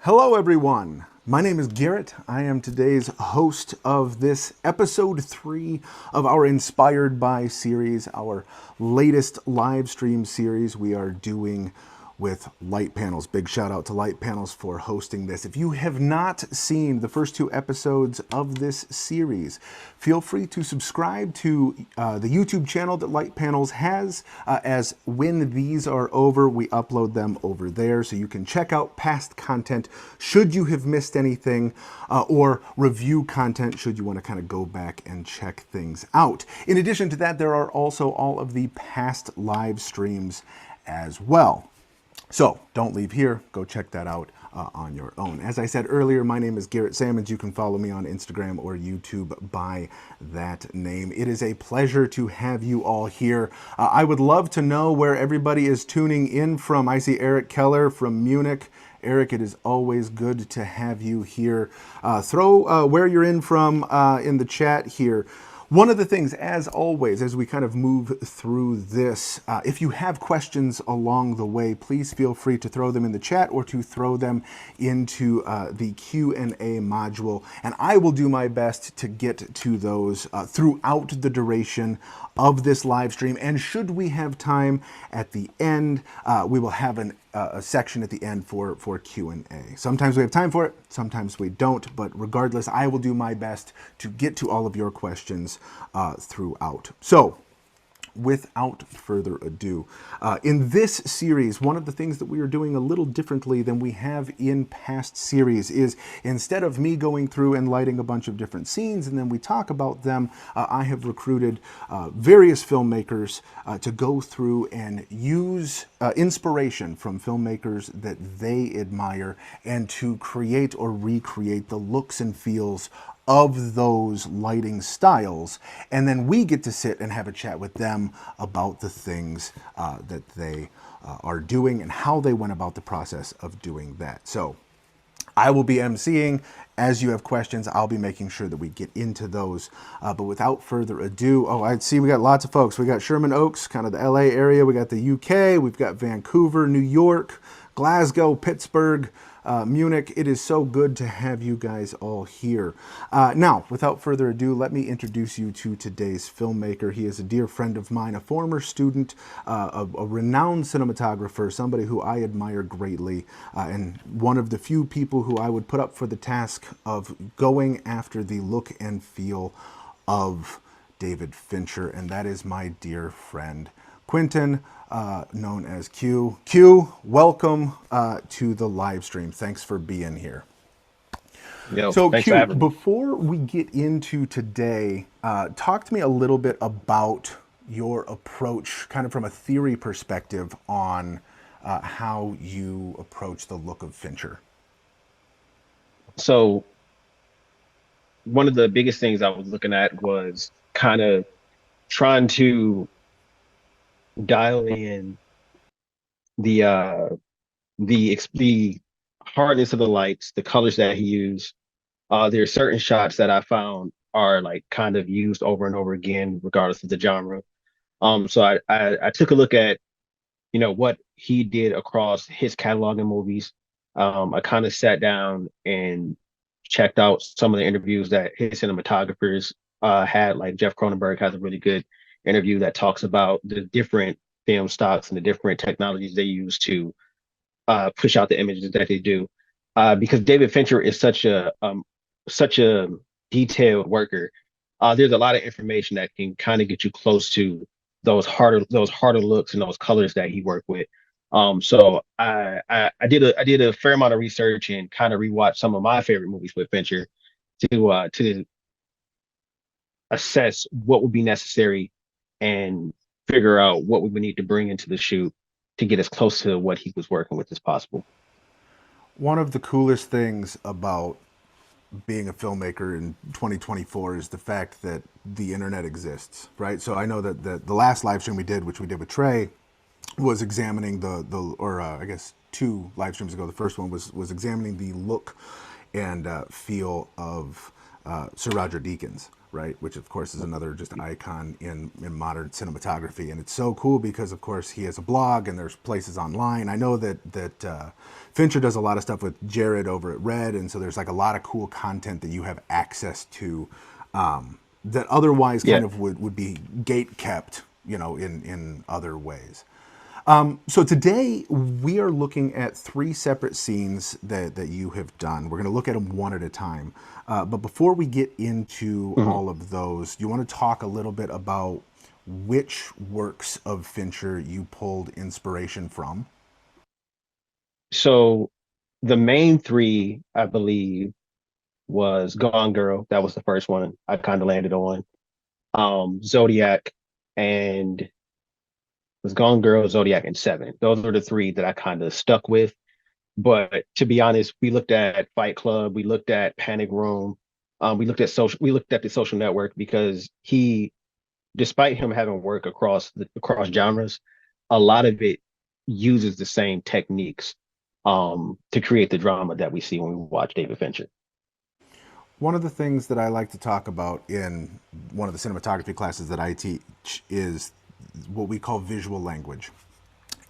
Hello everyone, my name is Garrett. I am today's host of this episode 3 of our Inspired By series, our latest live stream series we are doing with Litepanels. Big shout out to Litepanels for hosting this. If you have not seen the first 2 episodes of this series, feel free to subscribe to the YouTube channel that Litepanels has, as when these are over, we upload them over there, so you can check out past content should you have missed anything, or review content should you want to kind of go back and check things out. In addition to that, there are also all of the past live streams as well. So don't leave here, go check that out on your own. As I said earlier, my name is Garrett Sammons. You can follow me on Instagram or YouTube by that name. It is a pleasure to have you all here. I would love to know where everybody is tuning in from. I see Eric Keller from Munich. Eric, it is always good to have you here. Throw where you're in from in the chat here. One of the things, as always, as we kind of move through this, if you have questions along the way, please feel free to throw them in the chat or to throw them into the Q&A module, and I will do my best to get to those throughout the duration of this live stream. And should we have time at the end, we will have a section at the end for Q&A. Sometimes we have time for it, sometimes we don't, but regardless, I will do my best to get to all of your questions throughout. So, without further ado, in this series, one of the things that we are doing a little differently than we have in past series is, instead of me going through and lighting a bunch of different scenes and then we talk about them, I have recruited various filmmakers to go through and use inspiration from filmmakers that they admire and to create or recreate the looks and feels of those lighting styles, and then we get to sit and have a chat with them about the things that they are doing and how they went about the process of doing that. So I will be emceeing. As you have questions, I'll be making sure that we get into those. But without further ado, I see we got lots of folks. We got Sherman Oaks, kind of the LA area. We got the UK. We've got Vancouver, New York, Glasgow, Pittsburgh, Munich. It is so good to have you guys all here. Now, without further ado, let me introduce you to today's filmmaker. He is a dear friend of mine, a former student, a renowned cinematographer, somebody who I admire greatly, and one of the few people who I would put up for the task of going after the look and feel of David Fincher, and that is my dear friend, Quinton, known as Q. Q, welcome to the live stream. Thanks for being here. Yo, so thanks Q, for having me. before we get into today, talk to me a little bit about your approach, kind of from a theory perspective, on how you approach the look of Fincher. So one of the biggest things I was looking at was kind of trying to dial in the hardness of the lights, the colors that he used. There are certain shots that I found are like kind of used over and over again, regardless of the genre. So I took a look at, what he did across his catalog of movies. I kind of sat down and checked out some of the interviews that his cinematographers had. Like Jeff Cronenberg has a really good interview that talks about the different film stocks and the different technologies they use to push out the images that they do. Because David Fincher is such a detailed worker. There's a lot of information that can kind of get you close to those harder looks and those colors that he worked with. So I did a fair amount of research and kind of rewatched some of my favorite movies with Fincher to assess what would be necessary and figure out what we would need to bring into the shoot to get as close to what he was working with as possible. One of the coolest things about being a filmmaker in 2024 is the fact that the internet exists, right? So I know that the last live stream we did, which we did with Trey, was examining I guess two live streams ago. The first one was examining the look and feel of Sir Roger Deakins, right? Which of course is another just icon in modern cinematography, and it's so cool because of course he has a blog and there's places online. I know that Fincher does a lot of stuff with Jared over at Red, and so there's like a lot of cool content that you have access to that otherwise kind of would be gate kept, in other ways. So today we are looking at three separate scenes that you have done. We're going to look at them one at a time. But before we get into all of those, you want to talk a little bit about which works of Fincher you pulled inspiration from? So the main three, I believe, was Gone Girl. That was the first one I kind of landed on. Zodiac and was Gone Girl, Zodiac, and Seven. Those were the three that I kind of stuck with. But to be honest, we looked at Fight Club, we looked at Panic Room, we looked at the Social Network because despite him having work across genres, a lot of it uses the same techniques to create the drama that we see when we watch David Fincher. One of the things that I like to talk about in one of the cinematography classes that I teach is what we call visual language.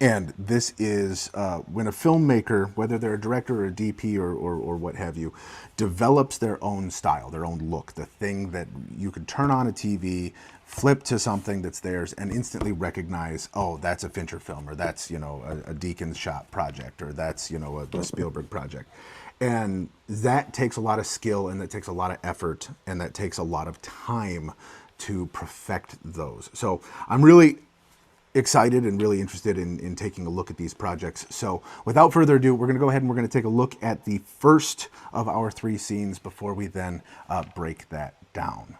And this is when a filmmaker, whether they're a director or a DP or what have you, develops their own style, their own look, the thing that you could turn on a TV, flip to something that's theirs, and instantly recognize, oh, that's a Fincher film, or that's, a Deakins shot project, or that's, a Spielberg project. And that takes a lot of skill, and that takes a lot of effort, and that takes a lot of time to perfect those. So I'm really excited and really interested in taking a look at these projects. So without further ado, we're going to go ahead and we're going to take a look at the first of our three scenes before we then break that down.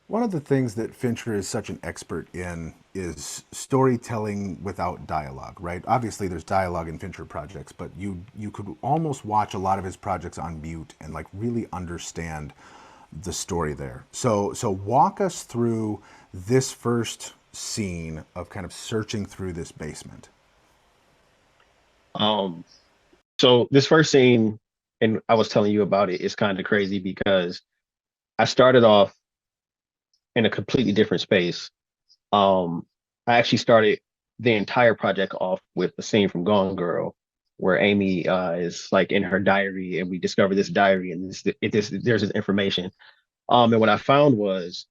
One of the things that Fincher is such an expert in is storytelling without dialogue, right? Obviously, there's dialogue in Fincher projects, but you could almost watch a lot of his projects on mute and like really understand the story there. So walk us through this first scene of kind of searching through this basement. So this first scene, and I was telling you about it, is kind of crazy because I started off in a completely different space. I actually started the entire project off with a scene from Gone Girl, where Amy is like in her diary, and we discover this diary, and there's this information. And what I found was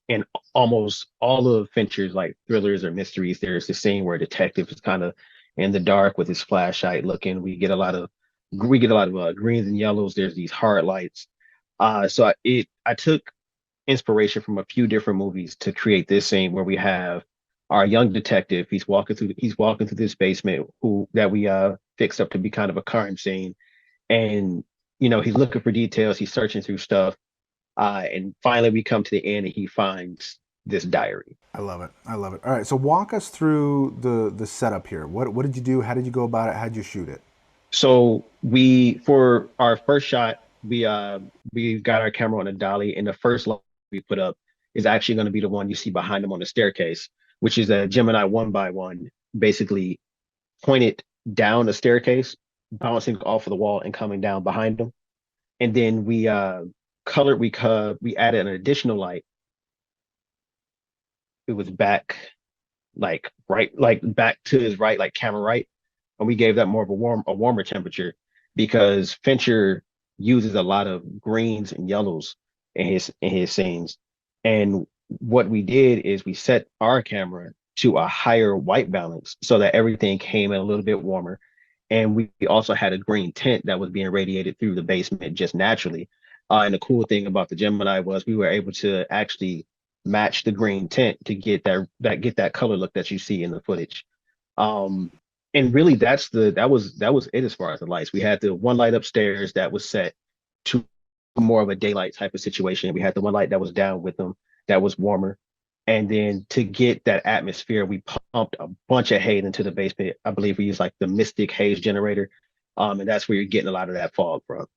in almost all of Fincher's like thrillers or mysteries, there's this scene where a detective is kind of in the dark with his flashlight looking. We get a lot of greens and yellows. There's these hard lights. I took inspiration from a few different movies to create this scene where we have our young detective. He's walking through this basement who that we fixed up to be kind of a crime scene, and he's looking for details. He's searching through stuff, and finally we come to the end and he finds this diary. I love it. I love it. All right, so walk us through the setup here. What did you do? How did you go about it? How did you shoot it? So for our first shot, we got our camera on a dolly, and the first light we put up is actually going to be the one you see behind him on the staircase, which is a Gemini 1x1, basically pointed down the staircase, bouncing off of the wall and coming down behind him. And then we added an additional light. It was back, like right, like back to his right, like camera right, and we gave that more of a warmer temperature because Fincher uses a lot of greens and yellows in his scenes. And what we did is we set our camera to a higher white balance so that everything came in a little bit warmer. And we also had a green tint that was being radiated through the basement just naturally. And the cool thing about the Gemini was we were able to actually match the green tint to get that color look that you see in the footage. Um, and really that was it as far as the lights. We had the one light upstairs that was set to more of a daylight type of situation. We had the one light that was down with them that was warmer. And then to get that atmosphere, we pumped a bunch of haze into the basement. I believe we used like the Mystic haze generator. And that's where you're getting a lot of that fog from.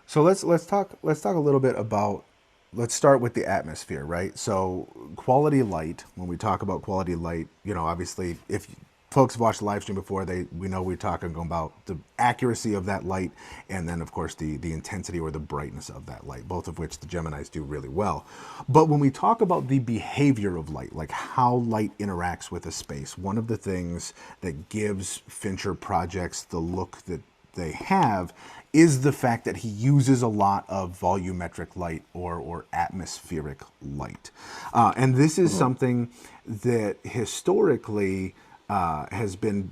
So let's talk a little bit about, let's start with the atmosphere, right? So quality light, when we talk about quality light, obviously if folks have watched the live stream before, we know we're talking about the accuracy of that light, and then of course the intensity or the brightness of that light, both of which the Geminis do really well. But when we talk about the behavior of light, like how light interacts with a space, one of the things that gives Fincher projects the look that they have is the fact that he uses a lot of volumetric light or atmospheric light. And this is Mhm. something that historically has been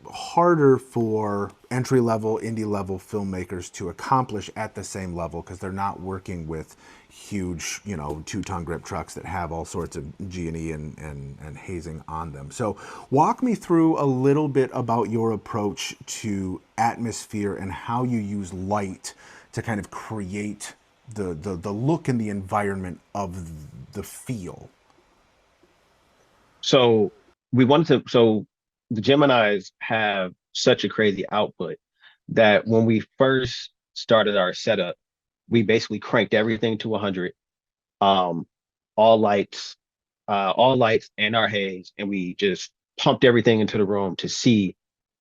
harder for entry level, indie level filmmakers to accomplish at the same level because they're not working with huge, 2-ton grip trucks that have all sorts of G&E and hazing on them. So walk me through a little bit about your approach to atmosphere and how you use light to kind of create the look and the environment of the feel. So so the Geminis have such a crazy output that when we first started our setup, we basically cranked everything to 100, um, all lights, all lights and our haze, and we just pumped everything into the room to see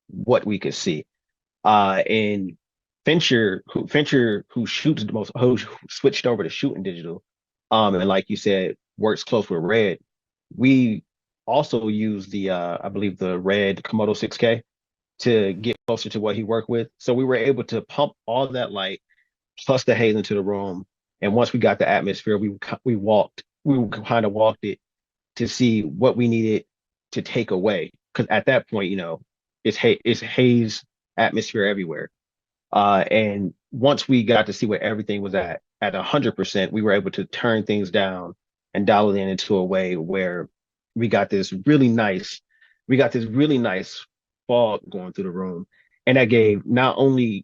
what we could see. And Fincher, who shoots the most, who switched over to shooting digital, and like you said, works close with Red. We also use I believe the Red Komodo 6K to get closer to what he worked with. So we were able to pump all that light plus the haze into the room. And once we got the atmosphere, we kind of walked it to see what we needed to take away. Because at that point, it's haze atmosphere everywhere. And once we got to see where everything was at 100%, we were able to turn things down and dial it in into a way where we got this really nice, we got this really nice fog going through the room, and that gave not only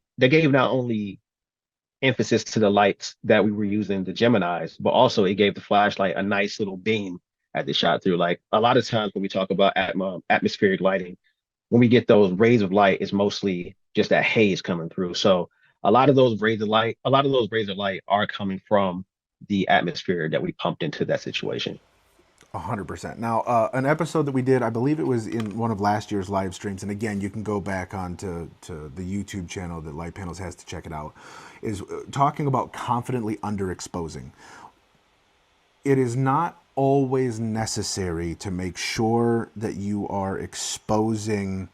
emphasis to the lights that we were using, the Geminis, but also it gave the flashlight a nice little beam at the shot through. Like a lot of times when we talk about atmospheric lighting, when we get those rays of light, it's mostly just that haze coming through. So a lot of those rays of light are coming from the atmosphere that we pumped into that situation. 100%. Now, an episode that we did, I believe it was in one of last year's live streams, and again, you can go back onto to the YouTube channel that Light Panels has to check it out, is talking about confidently underexposing. It is not always necessary to make sure that you are exposing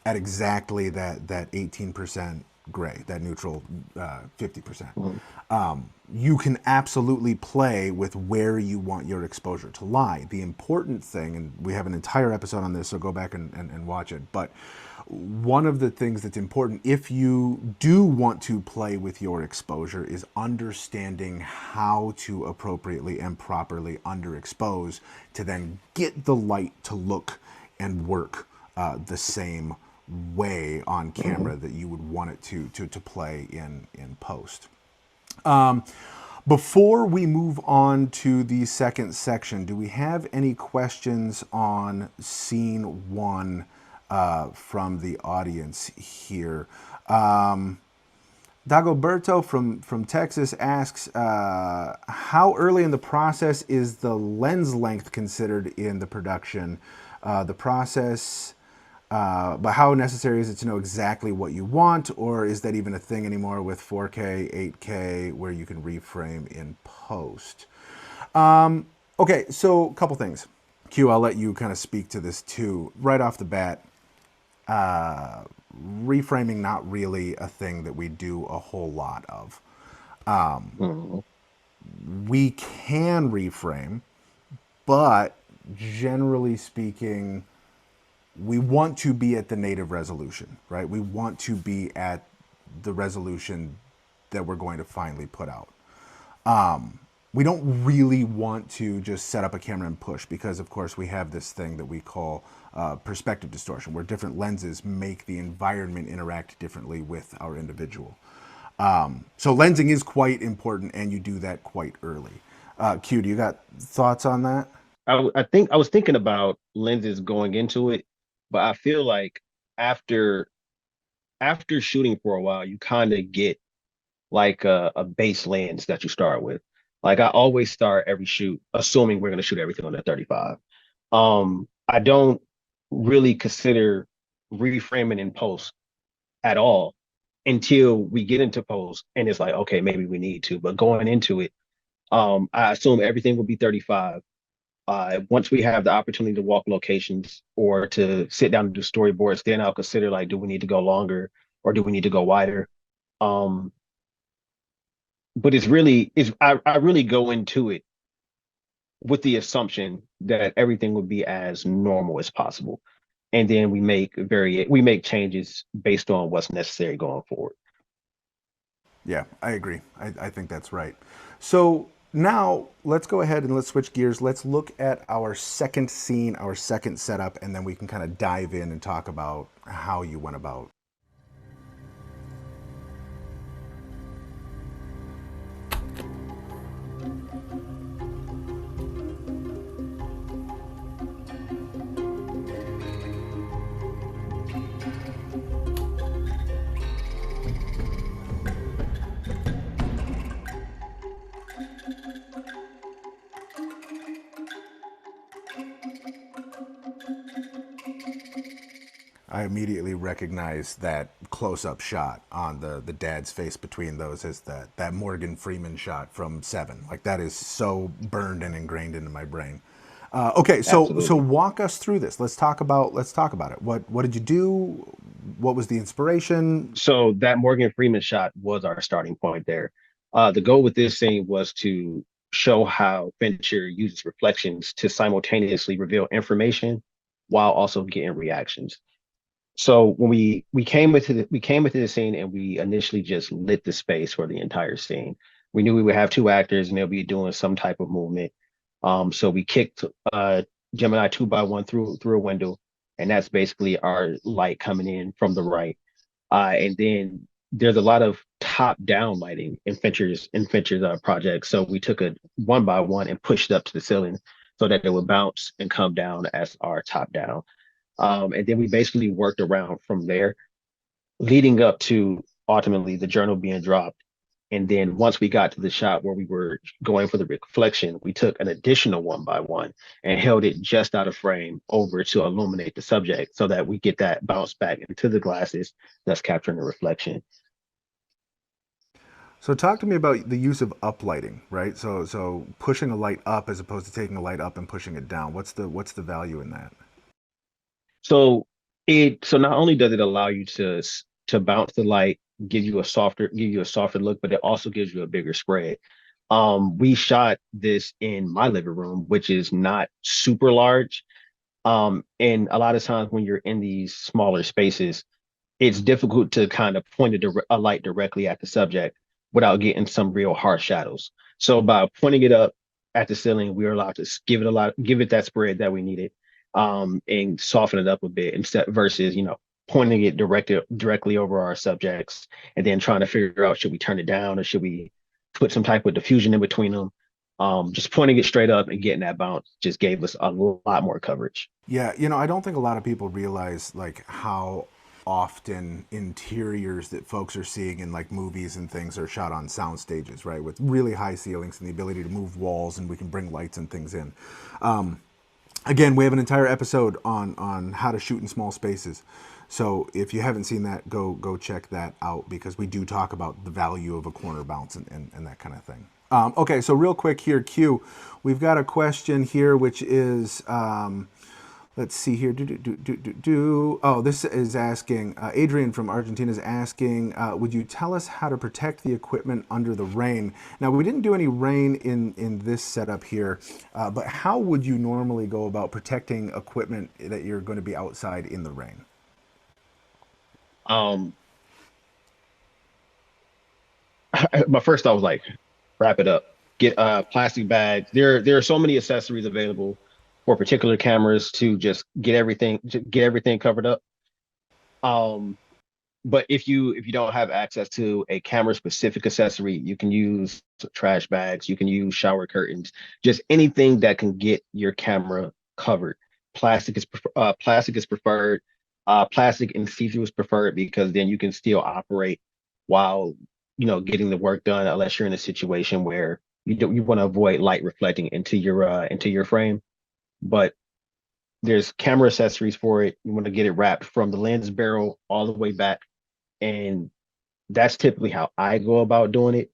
at exactly that 18% gray, that neutral 50%. Mhm. You can absolutely play with where you want your exposure to lie. The important thing, and we have an entire episode on this, so go back and watch it, but one of the things that's important if you do want to play with your exposure is understanding how to appropriately and properly underexpose to then get the light to look and work the same way on Mhm. camera that you would want it to play in post. Before we move on to the second section, do we have any questions on scene one from the audience here? Dagoberto from Texas asks, how early in the process is the lens length considered in the production? The process, but how necessary is it to know exactly what you want, or is that even a thing anymore with 4K, 8K, where you can reframe in post? Okay, so a couple things. Q, I'll let you kind of speak to this too. Right off the bat, reframing not really a thing that we do a whole lot of. Mhm. we can reframe, but generally speaking, we want to be at the native resolution, right? We want to be at the resolution that we're going to finally put out. We don't really want to just set up a camera and push because, of course, we have this thing that we call perspective distortion, where different lenses make the environment interact differently with our individual. So lensing is quite important, and you do that quite early. Q, do you got thoughts on that? I think I was thinking about lenses going into it, but I feel like after after shooting for a while, you kind of get like a base lens that you start with. Like I always start every shoot assuming we're going to shoot everything on the 35. I don't really consider reframing in post at all until we get into post and it's like, okay, maybe we need to. But going into it, I assume everything will be 35. Once we have the opportunity to walk locations or to sit down and do storyboards, then I'll consider like, do we need to go longer or do we need to go wider? Um, but it's really is I really go into it with the assumption that everything would be as normal as possible. And then we make changes based on what's necessary going forward. Yeah, I agree. I think that's right. So now let's go ahead and let's switch gears. Let's look at our second scene, our second setup, and then we can kind of dive in and talk about how you went about. I immediately recognized that close-up shot on the dad's face between those as that Morgan Freeman shot from Seven. Like that is so burned and ingrained into my brain. Okay, so Absolutely. walk us through this. Let's talk about it. What did you do? What was the inspiration? So that Morgan Freeman shot was our starting point there. The goal with this scene was to show how Fincher uses reflections to simultaneously reveal information while also getting reactions. So when we came into the scene and we initially just lit the space for the entire scene. We knew we would have two actors and they'll be doing some type of movement. So we kicked Gemini 2x1 through a window, and that's basically our light coming in from the right. And then there's a lot of top-down lighting in Fincher's project. So we took a one by one and pushed it up to the ceiling so that it would bounce and come down as our top down. And then we basically worked around from there, leading up to ultimately the journal being dropped. And then once we got to the shot where we were going for the reflection, we took an additional one by one and held it just out of frame over to illuminate the subject so that we get that bounce back into the glasses that's capturing the reflection. So talk to me about the use of uplighting, right? So pushing a light up as opposed to taking a light up and pushing it down. What's the value in that? So not only does it allow you to bounce the light, give you a softer look, but it also gives you a bigger spread. We shot this in my living room, which is not super large. And a lot of times when you're in these smaller spaces, it's difficult to kind of point a light directly at the subject without getting some real harsh shadows. So by pointing it up at the ceiling, we were allowed to give it that spread that we needed, and soften it up a bit instead versus, pointing it directly over our subjects and then trying to figure out should we turn it down or should we put some type of diffusion in between them. Just pointing it straight up and getting that bounce just gave us a lot more coverage. Yeah, I don't think a lot of people realize like how often interiors that folks are seeing in like movies and things are shot on sound stages, right? With really high ceilings and the ability to move walls and we can bring lights and things in. Again, we have an entire episode on how to shoot in small spaces. So if you haven't seen that, go check that out because we do talk about the value of a corner bounce and that kind of thing. Okay, so real quick here, Q, we've got a question here which is, let's see here. Oh, this is asking, Adrian from Argentina is asking, would you tell us how to protect the equipment under the rain? Now, we didn't do any rain in this setup here, but how would you normally go about protecting equipment that you're going to be outside in the rain? Um, but first I was like, wrap it up. Get plastic bags. There are so many accessories available for particular cameras to just get everything covered up. Um, but if you don't have access to a camera specific accessory, you can use trash bags, you can use shower curtains, just anything that can get your camera covered. Plastic is preferred. Plastic and see-through is preferred because then you can still operate while getting the work done, unless you're in a situation where you want to avoid light reflecting into your frame. But there's camera accessories for it. You want to get it wrapped from the lens barrel all the way back, and that's typically how I go about doing it.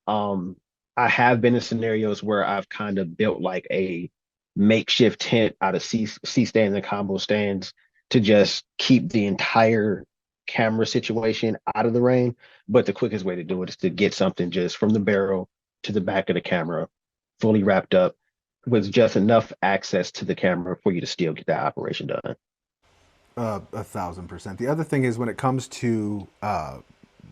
Um, I have been in scenarios where I've kind of built like a makeshift tent out of C stands and combo stands to just keep the entire camera situation out of the rain. But the quickest way to do it is to get something just from the barrel to the back of the camera, fully wrapped up with just enough access to the camera for you to still get that operation done. 1,000%. The other thing is when it comes to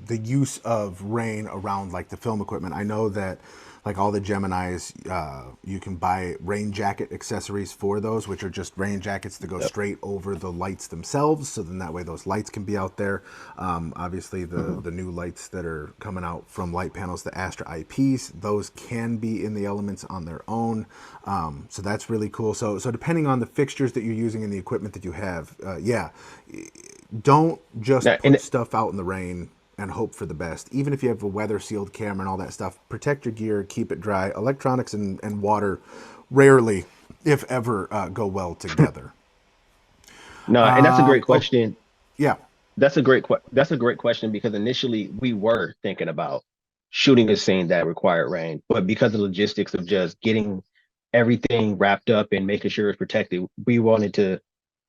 the use of rain around like the film equipment, I know that like all the Geminis, you can buy rain jacket accessories for those, which are just rain jackets that go Yep. straight over the lights themselves. So then that way those lights can be out there. Obviously, Mhm. the new lights that are coming out from light panels, the Astra IPs, those can be in the elements on their own. So that's really cool. So depending on the fixtures that you're using and the equipment that you have, yeah, don't just Now, put stuff out in the rain and hope for the best. Even if you have a weather sealed camera and all that stuff, protect your gear, keep it dry. Electronics and water rarely, if ever, go well together. no, and that's a great Oh, question. yeah, That's a great question because initially we were thinking about shooting a scene that required rain, but because of the logistics of just getting everything wrapped up and making sure it's protected, we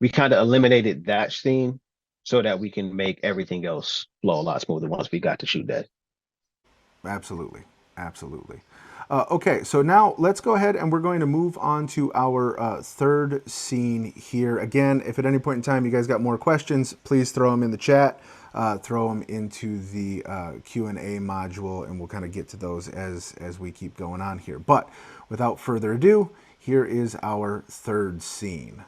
kind of eliminated that scene so that we can make everything else flow a lot smoother once we got to shoot that. absolutely. Absolutely. Okay, so now let's go ahead and we're going to move on to our third scene here. Again, if at any point in time you guys got more questions, please throw them in the chat, throw them into the Q&A module, and we'll kind of get to those as we keep going on here. But without further ado, here is our third scene.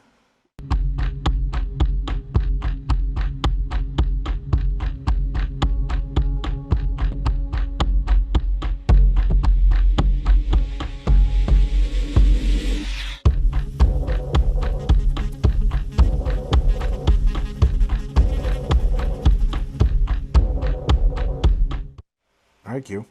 All right, Q.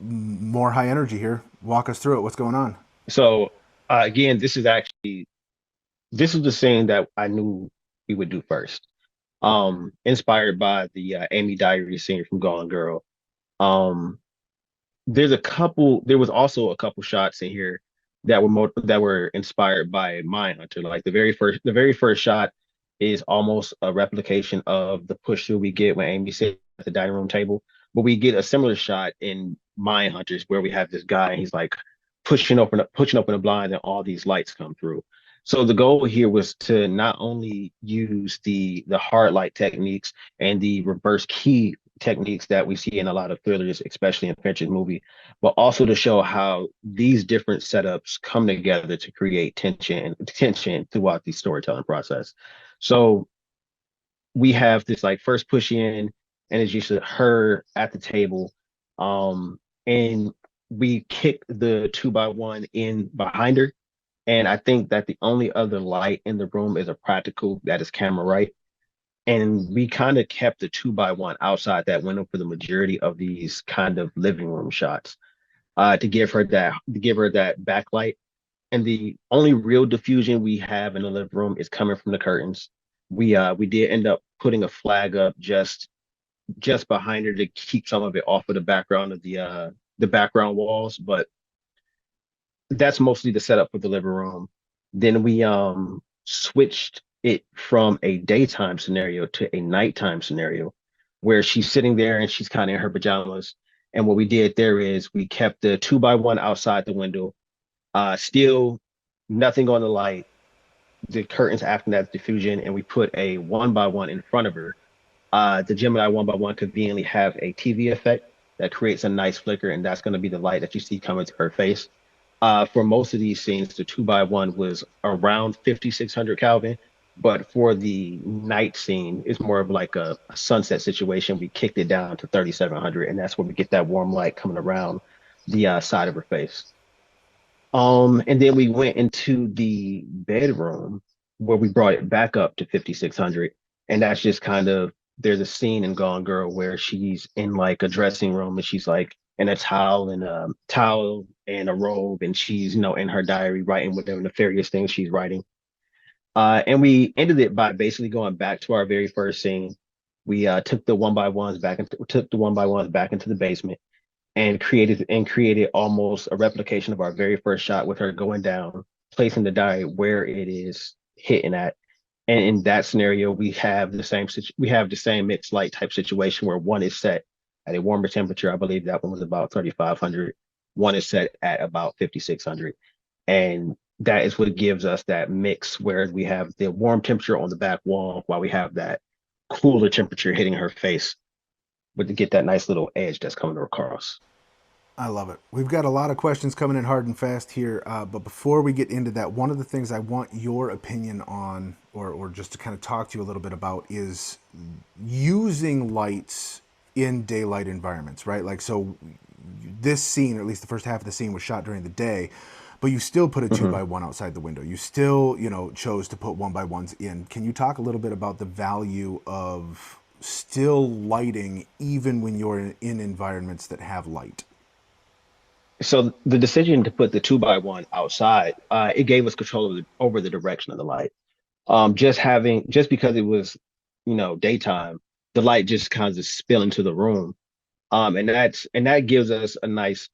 More high energy here. Walk us through it. What's going on? So again, this is the scene that I knew we would do first. Inspired by the Amy Diary scene from Gone Girl. Um, there was also a couple shots in here that were inspired by Mindhunter. Like the very first shot is almost a replication of the push through we get when Amy sits at the dining room table. But we get a similar shot in Mindhunters where we have this guy and he's like pushing open the blind and all these lights come through. So the goal here was to not only use the hard light techniques and the reverse key techniques that we see in a lot of thrillers, especially in Fincher's movie, but also to show how these different setups come together to create tension throughout the storytelling process. So we have this like first push in, and it's usually her at the table, and we kick the 2x1 in behind her. And I think that the only other light in the room is a practical that is camera right, and we kind of kept the 2x1 outside that window for the majority of these kind of living room shots, to give her that backlight. And the only real diffusion we have in the living room is coming from the curtains. We did end up putting a flag up just behind her to keep some of it off of the background walls, but that's mostly the setup for the living room. Then switched it from a daytime scenario to a nighttime scenario where she's sitting there and she's kind of in her pajamas. And what we did there is we kept the 2x1 outside the window, still nothing on the light, the curtains acting as diffusion, and we put a 1x1 in front of her. The Gemini 1x1 conveniently have a TV effect that creates a nice flicker, and that's going to be the light that you see coming to her face. For most of these scenes, the 2x1 was around 5,600 Kelvin, but for the night scene, it's more of like a sunset situation. We kicked it down to 3,700, and that's where we get that warm light coming around the side of her face. And then we went into the bedroom where we brought it back up to 5,600. And that's just kind of, there's a scene in Gone Girl where she's in like a dressing room and she's like in a towel and a robe, and she's, in her diary writing whatever nefarious things she's writing. And we ended it by basically going back to our very first scene. We took the 1x1s back into the basement and created almost a replication of our very first shot with her going down, placing the diary where it is hitting at. And in that scenario, we have the same mixed light type situation where one is set at a warmer temperature. I believe that one was about 3,500. One is set at about 5,600. And that is what gives us that mix where we have the warm temperature on the back wall while we have that cooler temperature hitting her face, but to get that nice little edge that's coming across. I love it. We've got a lot of questions coming in hard and fast here, but before we get into that, one of the things I want your opinion on, or just to kind of talk to you a little bit about, is using lights in daylight environments, right? Like, so this scene, or at least the first half of the scene, was shot during the day, but you still put a two Mhm. by one outside the window. You still, chose to put 1x1s in. Can you talk a little bit about the value of still lighting even when you're in environments that have light? So the decision to put the 2x1 outside, it gave us control over the direction of the light. Just because it was, daytime, the light just kind of spill into the room. And that gives us a nice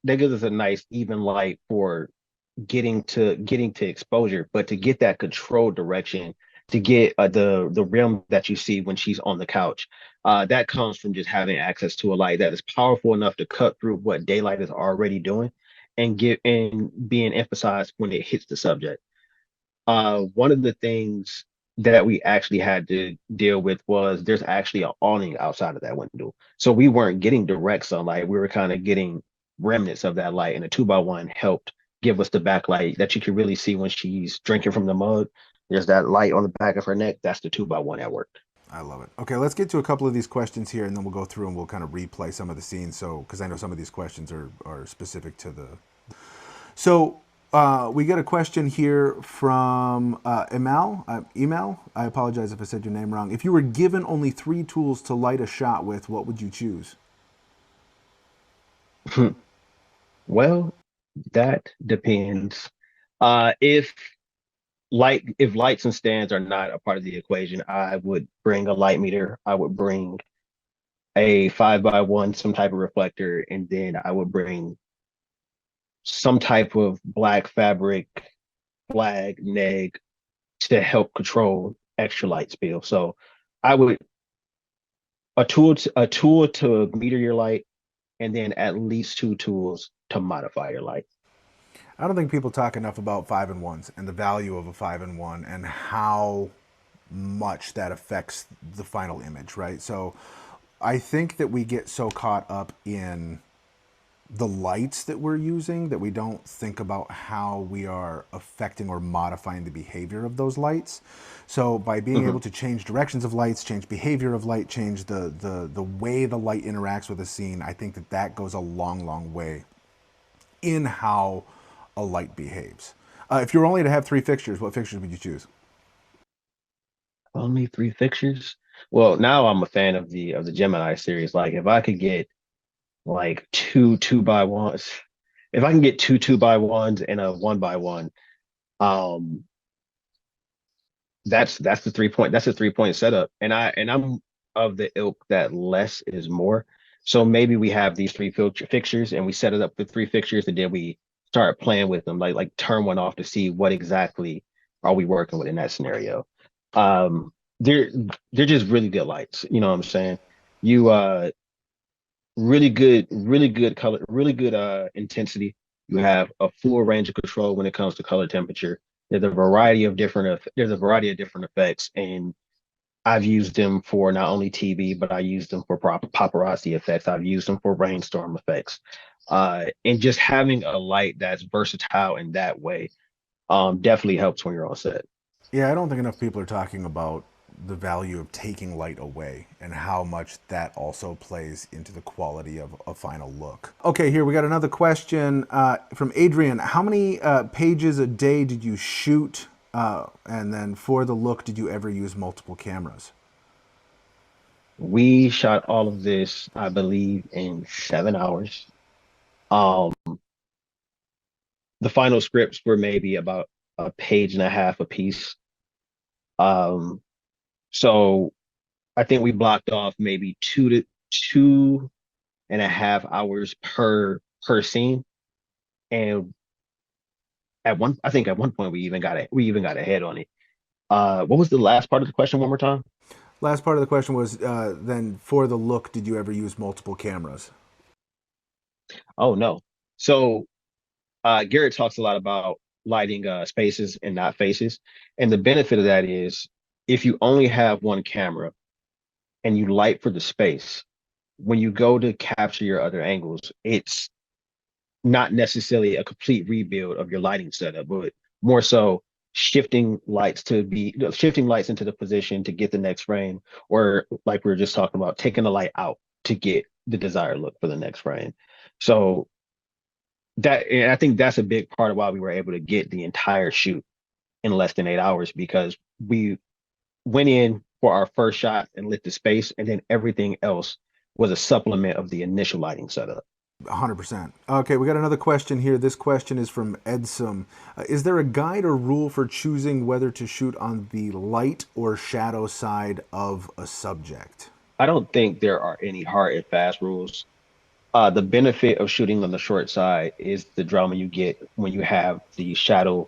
even light for getting to exposure, but to get that controlled direction, to get the rim that you see when she's on the couch, that comes from just having access to a light that is powerful enough to cut through what daylight is already doing and being emphasized when it hits the subject. One of the things that we actually had to deal with was there's actually an awning outside of that window. So we weren't getting direct sunlight. We were kind of getting remnants of that light. And the 2x1 helped give us the backlight that you can really see when she's drinking from the mug. There's that light on the back of her neck. That's the 2x1 at work. I love it. Okay, let's get to a couple of these questions here, and then we'll go through and we'll kind of replay some of the scenes. So, because I know some of these questions are specific to the. So, we get a question here from Email. I apologize if I said your name wrong. If you were given only 3 tools to light a shot with, what would you choose? Well, that depends. If lights and stands are not a part of the equation, I would bring a light meter. I would bring a 5x1, some type of reflector, and then I would bring some type of black fabric flag neg to help control extra light spill. So I would a tool to meter your light, and then at least 2 tools to modify your light. I don't think people talk enough about 5-in-1s and the value of a 5-in-1 and how much that affects the final image, right? So I think that we get so caught up in the lights that we're using that we don't think about how we are affecting or modifying the behavior of those lights. So by being able Mhm. to change directions of lights, change behavior of light, change the way the light interacts with a scene, I think that that goes a long, long way in how a light behaves. If you're only to have 3 fixtures, what fixtures would you choose? Only 3 fixtures. Well, now I'm a fan of the Gemini series. Like if I could get like two by ones, if I can get two by ones and a 1x1, um, that's the 3 point setup. And I'm of the ilk that less is more. So maybe we have these fixtures and we set it up with 3 fixtures, and then we start playing with them, like turn one off to see what exactly are we working with in that scenario? Um, they're they're just really good lights. You know what I'm saying? You really good color, really good intensity. You have a full range of control when it comes to color temperature. There's a variety of different effects, and I've used them for not only TV, but I use them for paparazzi effects. I've used them for rainstorm effects. And just having a light that's versatile in that way definitely helps when you're on set. Yeah, I don't think enough people are talking about the value of taking light away and how much that also plays into the quality of a final look. Okay, here we got another question from Adrian. How many pages a day did you shoot? And then for the look, did you ever use multiple cameras? We shot all of this, I believe, in 7 hours. Um, the final scripts were maybe about a page and a half a piece. Um, so I think we blocked off maybe 2.5 hours per scene. And I think at one point we even got ahead on it. What was the last part of the question one more time? Last part of the question was then for the look, did you ever use multiple cameras? Oh no. So Garrett talks a lot about lighting spaces and not faces. And the benefit of that is if you only have one camera and you light for the space, when you go to capture your other angles, it's not necessarily a complete rebuild of your lighting setup, but more so shifting lights into the position to get the next frame, or like we were just talking about, taking the light out to get the desired look for the next frame. So and I think that's a big part of why we were able to get the entire shoot in less than 8 hours because we went in for our first shot and lit the space, and then everything else was a supplement of the initial lighting setup. 100%. Okay, we got another question here. This question is from Edsum. Is there a guide or rule for choosing whether to shoot on the light or shadow side of a subject? I don't think there are any hard and fast rules. The benefit of shooting on the short side is the drama you get when you have the shadow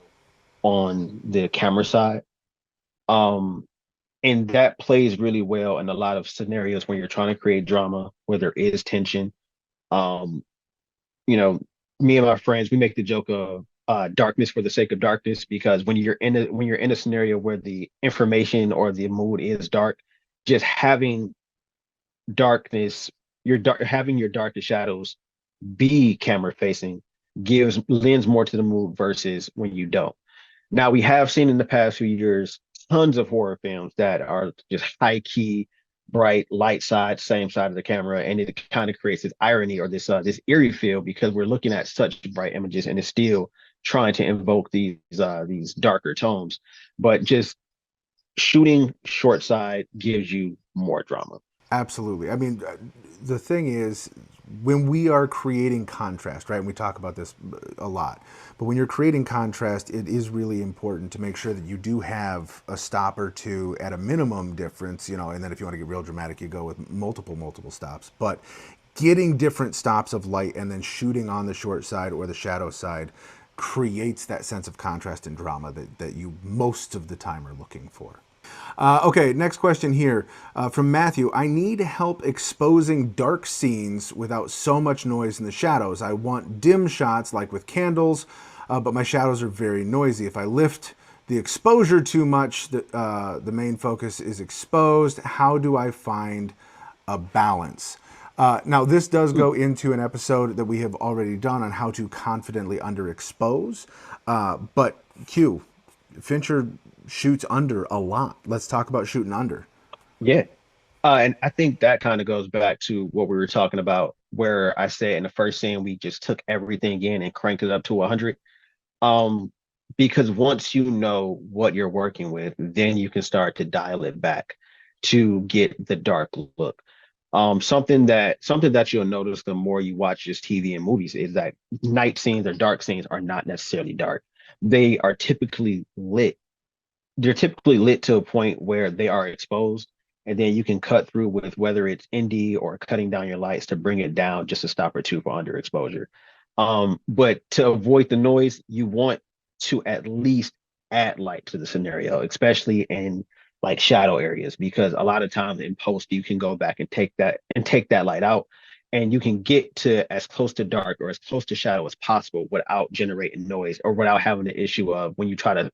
on the camera side. Um, and that plays really well in a lot of scenarios when you're trying to create drama, where there is tension. Um, you know, me and my friends, we make the joke of darkness for the sake of darkness because when you're in a scenario where the information or the mood is dark, just having darkness, having your darkest shadows be camera facing lends more to the mood versus when you don't. Now we have seen in the past few years tons of horror films that are just high key, bright, light side, same side of the camera, and it kind of creates this irony or this eerie feel because we're looking at such bright images and it's still trying to invoke these darker tones. But just shooting short side gives you more drama. Absolutely. I mean, the thing is, when we are creating contrast, right? And we talk about this a lot, but when you're creating contrast, it is really important to make sure that you do have a stop or two at a minimum difference, you know, and then if you want to get real dramatic, you go with multiple stops. But getting different stops of light and then shooting on the short side or the shadow side creates that sense of contrast and drama that you most of the time are looking for. Okay, next question here from Matthew. I need help exposing dark scenes without so much noise in the shadows. I want dim shots like with candles, but my shadows are very noisy. If I lift the exposure too much, the main focus is exposed. How do I find a balance? Now, this does go into an episode that we have already done on how to confidently underexpose, but Q, Fincher shoots under a lot. Let's talk about shooting under. Yeah. And I think that kind of goes back to what we were talking about, where I said in the first scene, we just took everything in and cranked it up to 100. Um, because once you know what you're working with, then you can start to dial it back to get the dark look. Something that you'll notice the more you watch just TV and movies is that night scenes or dark scenes are not necessarily dark. They are typically lit. They're typically lit to a point where they are exposed, and then you can cut through with whether it's indie or cutting down your lights to bring it down just a stop or two for underexposure. But to avoid the noise, you want to at least add light to the scenario, especially in like shadow areas, because a lot of times in post you can go back and take that light out, and you can get to as close to dark or as close to shadow as possible without generating noise or without having the issue of when you try to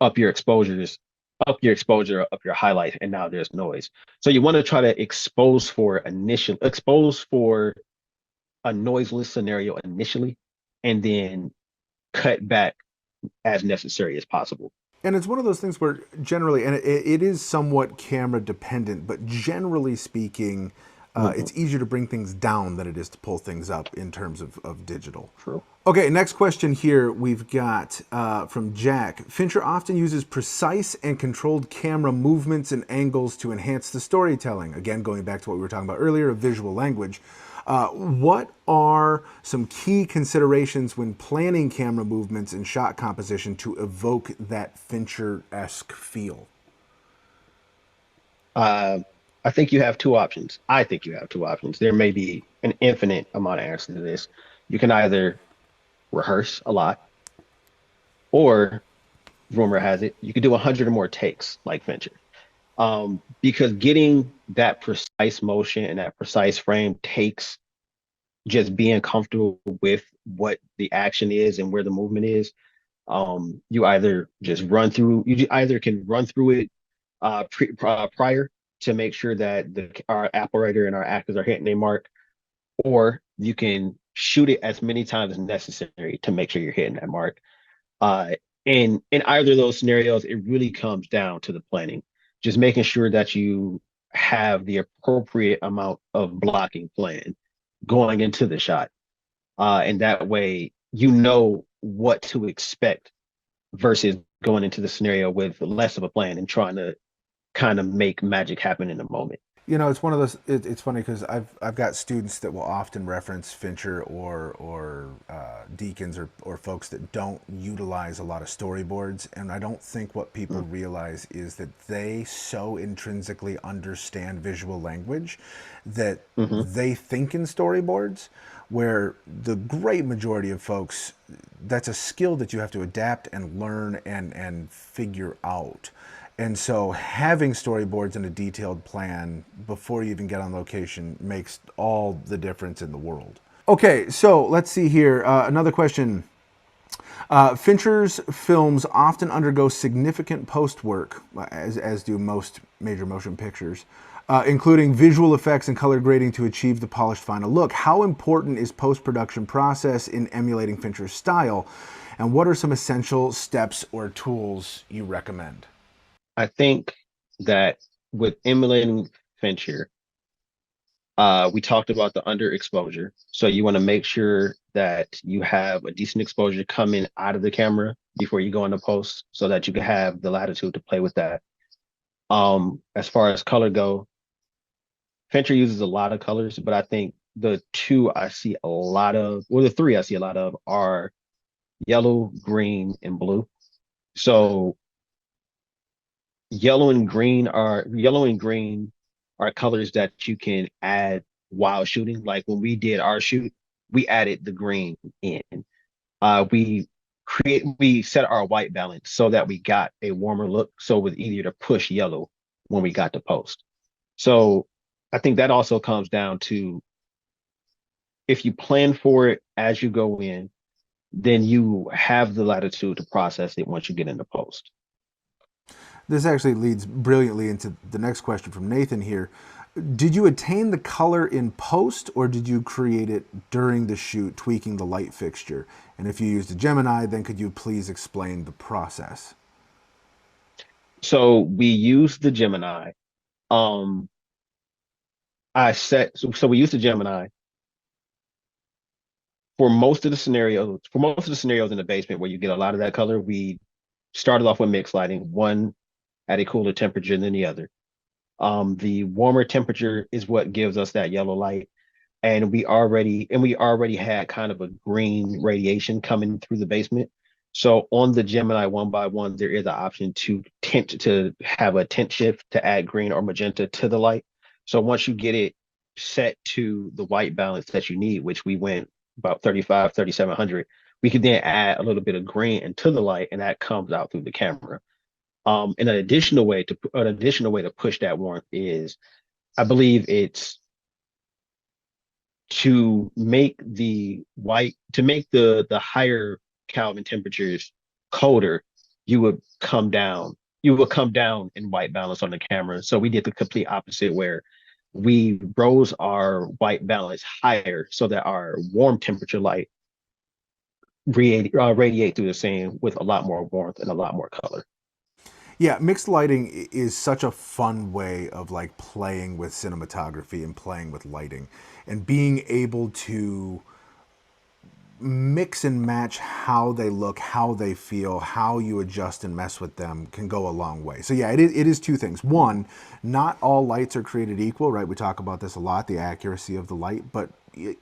up your exposures, up your highlights, and now there's noise. So you want to try to expose for a noiseless scenario initially, and then cut back as necessary as possible. And it's one of those things where generally, and it is somewhat camera dependent, but generally speaking, Mhm. it's easier to bring things down than it is to pull things up in terms of digital. True. Okay, next question here we've got from Jack. Fincher often uses precise and controlled camera movements and angles to enhance the storytelling. Again, going back to what we were talking about earlier, of visual language. What are some key considerations when planning camera movements and shot composition to evoke that Fincher-esque feel? Uh, I think you have two options. I think you have two options. There may be an infinite amount of answers to this. You can either rehearse a lot, or rumor has it, you could do 100 or more takes like Fincher. Because getting that precise motion and that precise frame takes just being comfortable with what the action is and where the movement is. You either can run through it prior to make sure that our operator and our actors are hitting their mark, or you can shoot it as many times as necessary to make sure you're hitting that mark. Uh, in either of those scenarios, it really comes down to the planning, just making sure that you have the appropriate amount of blocking plan going into the shot. And that way, you know what to expect versus going into the scenario with less of a plan and trying to kind of make magic happen in the moment. You know, it's one of those. It's funny because I've got students that will often reference Fincher or Deakins or folks that don't utilize a lot of storyboards, and I don't think what people Mm. realize is that they so intrinsically understand visual language that Hmm. they think in storyboards, where the great majority of folks, that's a skill that you have to adapt and learn and figure out. And so having storyboards and a detailed plan before you even get on location makes all the difference in the world. Okay, so let's see here. Another question. Fincher's films often undergo significant post work, as do most major motion pictures, including visual effects and color grading to achieve the polished final look. How important is post production process in emulating Fincher's style? And what are some essential steps or tools you recommend? I think that with emulating Fincher, we talked about the underexposure. So you want to make sure that you have a decent exposure coming out of the camera before you go into post so that you can have the latitude to play with that. As far as color go, Fincher uses a lot of colors, but I think the two I see a lot of, well, the three I see a lot of are yellow, green, and blue. So yellow and green are colors that you can add while shooting. Like when we did our shoot, we added the green in. We set our white balance so that we got a warmer look, so it was easier to push yellow when we got to post. So I think that also comes down to, if you plan for it as you go in, then you have the latitude to process it once you get into post. This actually leads brilliantly into the next question from Nathan here. Did you attain the color in post, or did you create it during the shoot, tweaking the light fixture? And if you used a Gemini, then could you please explain the process? So we use the Gemini. Um, so we use the Gemini for most of the scenarios. For most of the scenarios in the basement where you get a lot of that color, we started off with mixed lighting, one at a cooler temperature than the other. The warmer temperature is what gives us that yellow light, and we already had kind of a green radiation coming through the basement. So on the Gemini 1x1, there is an option to have a tint shift to add green or magenta to the light. So once you get it set to the white balance that you need, which we went about 35, 3700, we can then add a little bit of green into the light, and that comes out through the camera. And an additional way to push that warmth is, I believe it's to make the higher Kelvin temperatures colder, you would come down. You would come down in white balance on the camera. So we did the complete opposite, where we rose our white balance higher so that our warm temperature light radiate through the scene with a lot more warmth and a lot more color. Yeah, mixed lighting is such a fun way of like playing with cinematography and playing with lighting and being able to mix and match how they look, how they feel, how you adjust and mess with them can go a long way. So yeah, it is two things. One, not all lights are created equal, right? We talk about this a lot, the accuracy of the light, but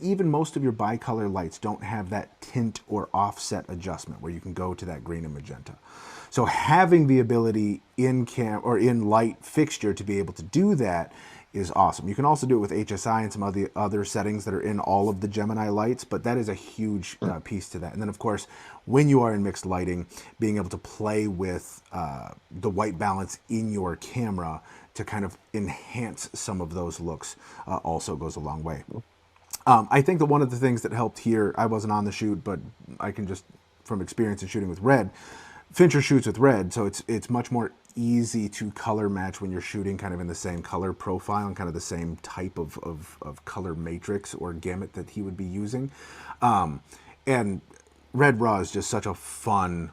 even most of your bicolor lights don't have that tint or offset adjustment where you can go to that green and magenta. So having the ability in in light fixture to be able to do that is awesome. You can also do it with HSI and some of the other settings that are in all of the Gemini lights, but that is a huge piece to that. And then of course, when you are in mixed lighting, being able to play with the white balance in your camera to kind of enhance some of those looks also goes a long way. I think that one of the things that helped here, I wasn't on the shoot, but I can just, from experience in shooting with red, Fincher shoots with red, so it's much more easy to color match when you're shooting kind of in the same color profile and kind of the same type of color matrix or gamut that he would be using. And Red Raw is just such a fun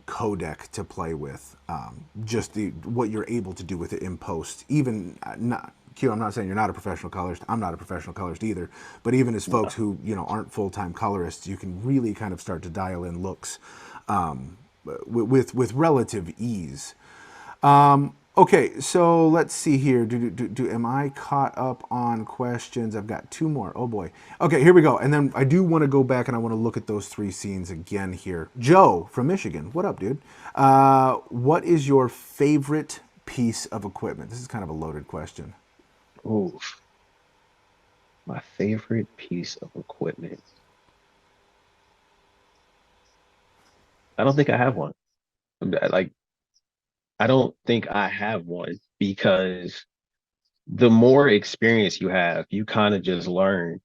codec to play with. Just what you're able to do with it in post, even not. Q, I'm not saying you're not a professional colorist. I'm not a professional colorist either. But even as folks who aren't full-time colorists, you can really kind of start to dial in looks with relative ease. Okay, so let's see here. Am I caught up on questions? I've got two more. Oh boy. Okay, here we go. And then I do want to go back and I want to look at those three scenes again here. Joe from Michigan. What up, dude? What is your favorite piece of equipment? This is kind of a loaded question. Ooh, my favorite piece of equipment. I don't think I have one. Like, I don't think I have one because the more experience you have, you kind of just learn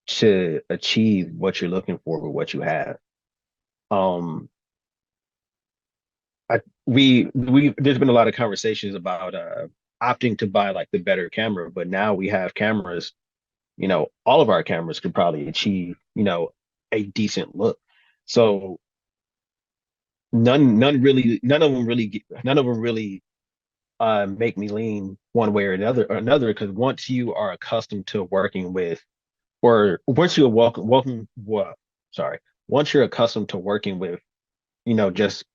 to achieve what you're looking for with what you have. Um, we there's been a lot of conversations about opting to buy like the better camera, but now we have cameras, all of our cameras could probably achieve, a decent look. So none of them really make me lean one way or another, because once you are accustomed to working with, or once you're sorry, once you're accustomed to working with, just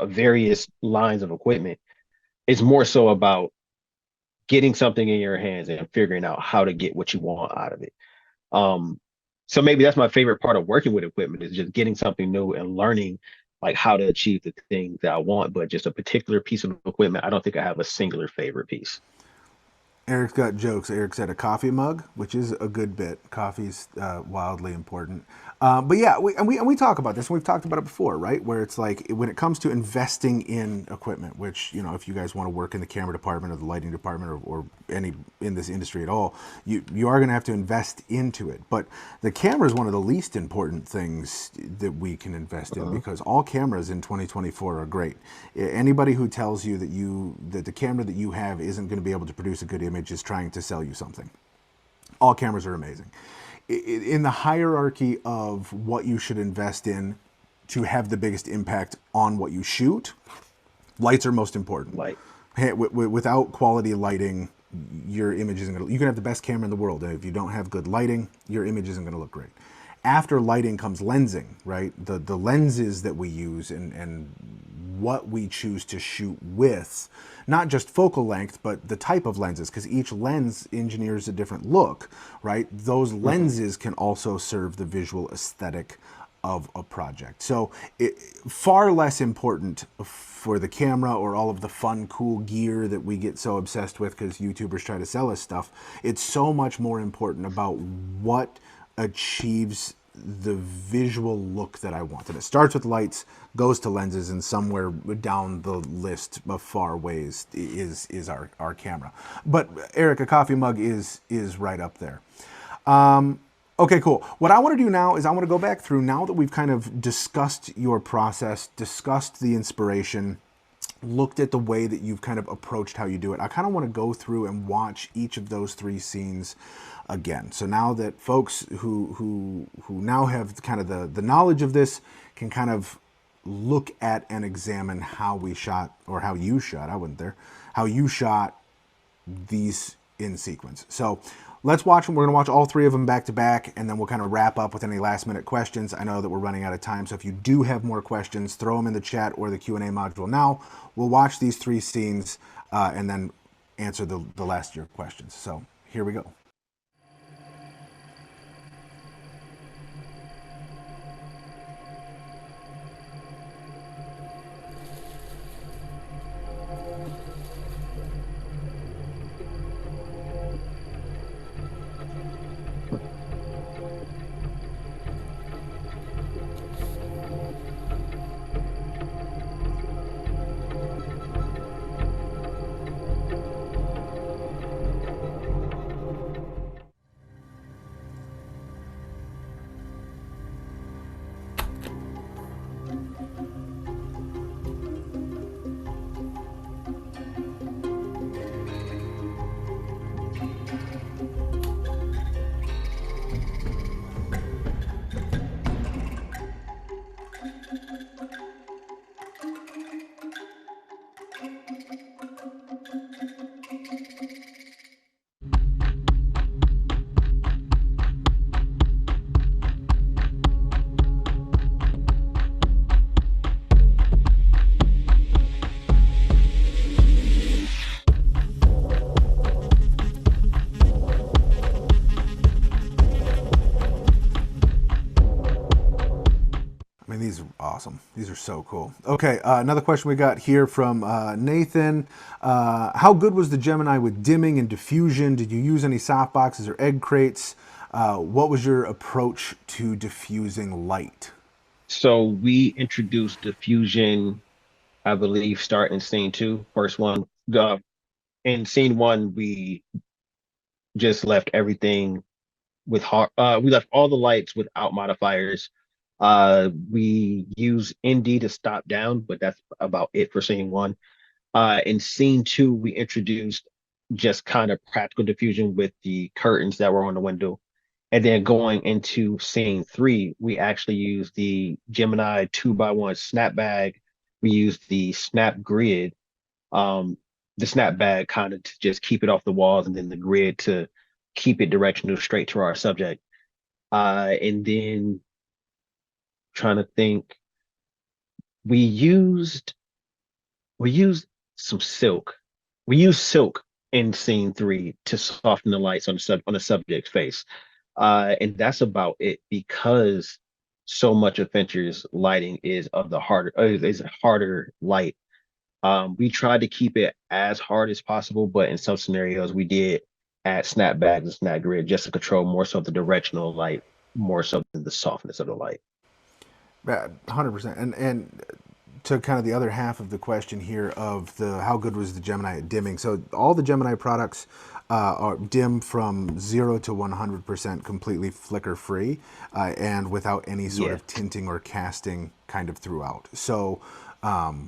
various lines of equipment, it's more so about getting something in your hands and figuring out how to get what you want out of it. Um, so maybe that's my favorite part of working with equipment, is just getting something new and learning like how to achieve the things that I want. But just a particular piece of equipment, I don't think I have a singular favorite piece. Eric's got jokes. Eric said a coffee mug, which is a good bit. Coffee's wildly important. But yeah, we talk about this. And we've talked about it before, right? Where it's like when it comes to investing in equipment, which if you guys want to work in the camera department or the lighting department or any in this industry at all, you are going to have to invest into it. But the camera is one of the least important things that we can invest in, because all cameras in 2024 are great. Anybody who tells you that the camera that you have isn't going to be able to produce a good image is trying to sell you something. All cameras are amazing. In the hierarchy of what you should invest in to have the biggest impact on what you shoot, lights are most important. Like, Without quality lighting, your image isn't going to. You can have the best camera in the world, and if you don't have good lighting, your image isn't going to look great. After lighting comes lensing, right? The lenses that we use and what we choose to shoot with, not just focal length, but the type of lenses, because each lens engineers a different look, right? Those lenses can also serve the visual aesthetic of a project. So far less important for the camera or all of the fun, cool gear that we get so obsessed with because YouTubers try to sell us stuff. It's so much more important about what achieves the visual look that I want. And it starts with lights, goes to lenses, and somewhere down the list of far ways is our camera. But Eric, a coffee mug is right up there. Okay, cool. What I want to do now is I want to go back through, now that we've kind of discussed your process, discussed the inspiration, looked at the way that you've kind of approached how you do it. I kind of want to go through and watch each of those 3 scenes again. So now that folks who now have kind of the knowledge of this can kind of look at and examine how we shot, or how you shot, I wasn't there, how you shot these in sequence. So let's watch them. We're going to watch all 3 of them back to back, and then we'll kind of wrap up with any last minute questions. I know that we're running out of time, so if you do have more questions, throw them in the chat or the Q&A module now. We'll watch these 3 scenes and then answer the last of your questions. So here we go. These are awesome. These are so cool. Okay, another question we got here from Nathan. How good was the Gemini with dimming and diffusion? Did you use any softboxes or egg crates? What was your approach to diffusing light? So we introduced diffusion, I believe, start in scene 2, first one. In scene 1, we just left everything with we left all the lights without modifiers. We use ND to stop down, but that's about it for scene 1. In scene 2, we introduced just kind of practical diffusion with the curtains that were on the window. And then going into scene 3, we actually used the Gemini 2x1 snap bag. We used the snap grid, the snap bag kind of to just keep it off the walls, and then the grid to keep it directional straight to our subject. And then trying to think, we used some silk. We used silk in scene 3 to soften the lights on the subject's face. And that's about it, because so much of Fincher's lighting is harder light. We tried to keep it as hard as possible, but in some scenarios we did add snap bags and snap grid just to control more so the directional light, more so than the softness of the light. 100%. And to kind of the other half of the question here of how good was the Gemini at dimming. So all the Gemini products are dim from 0 to 100% completely flicker free and without any sort of tinting or casting kind of throughout. So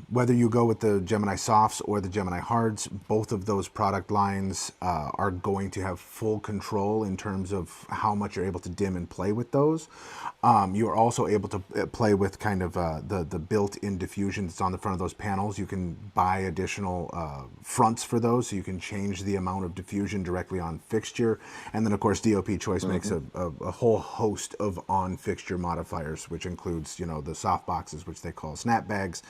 whether you go with the Gemini Softs or the Gemini Hards, both of those product lines are going to have full control in terms of how much you're able to dim and play with those. You are also able to play with kind of the built-in diffusion that's on the front of those panels. You can buy additional fronts for those, so you can change the amount of diffusion directly on fixture. And then, of course, DOP Choice makes a whole host of on-fixture modifiers, which includes, the soft boxes, which they call snap bags,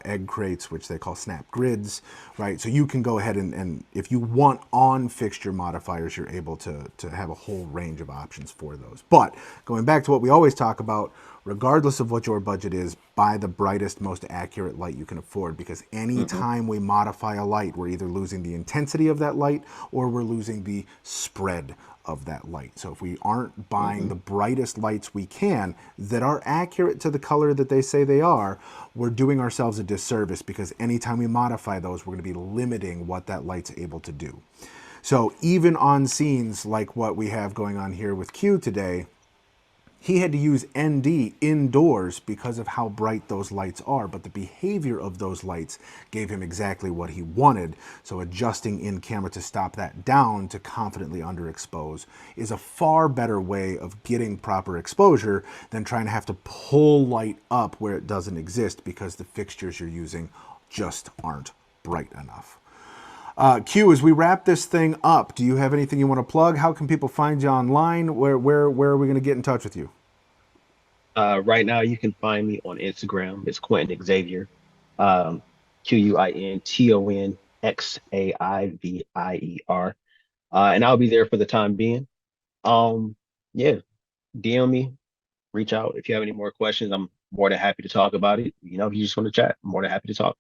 egg crates, which they call snap grids, right? So you can go ahead and if you want on-fixture modifiers, you're able to have a whole range of options for those. But going back to what we always talk about, regardless of what your budget is, buy the brightest, most accurate light you can afford, because any time we modify a light, we're either losing the intensity of that light or we're losing the spread of that light. So if we aren't buying the brightest lights we can that are accurate to the color that they say they are, we're doing ourselves a disservice, because anytime we modify those, we're going to be limiting what that light's able to do. So even on scenes like what we have going on here with Q today, he had to use ND indoors because of how bright those lights are, but the behavior of those lights gave him exactly what he wanted. So adjusting in camera to stop that down to confidently underexpose is a far better way of getting proper exposure than trying to have to pull light up where it doesn't exist because the fixtures you're using just aren't bright enough. Q, as we wrap this thing up, do you have anything you want to plug? How can people find you online? Where are we going to get in touch with you? Right now, you can find me on Instagram. It's Quinton Xavier, QuintonXavier, and I'll be there for the time being. Um, yeah, DM me, reach out if you have any more questions. I'm more than happy to talk about it. If you just want to chat, I'm more than happy to talk.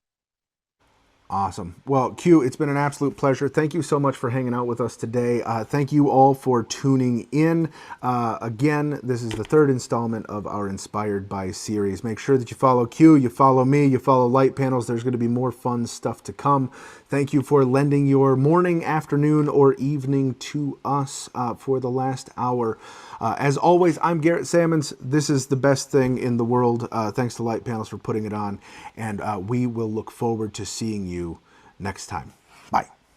Awesome. Well, Q, it's been an absolute pleasure. Thank you so much for hanging out with us today. Thank you all for tuning in. Again, this is the third installment of our Inspired by series. Make sure that you follow Q, you follow me, you follow Light Panels. There's going to be more fun stuff to come. Thank you for lending your morning, afternoon, or evening to us for the last hour. As always, I'm Garrett Sammons. This is the best thing in the world. Thanks to Light Panels for putting it on. And we will look forward to seeing you next time.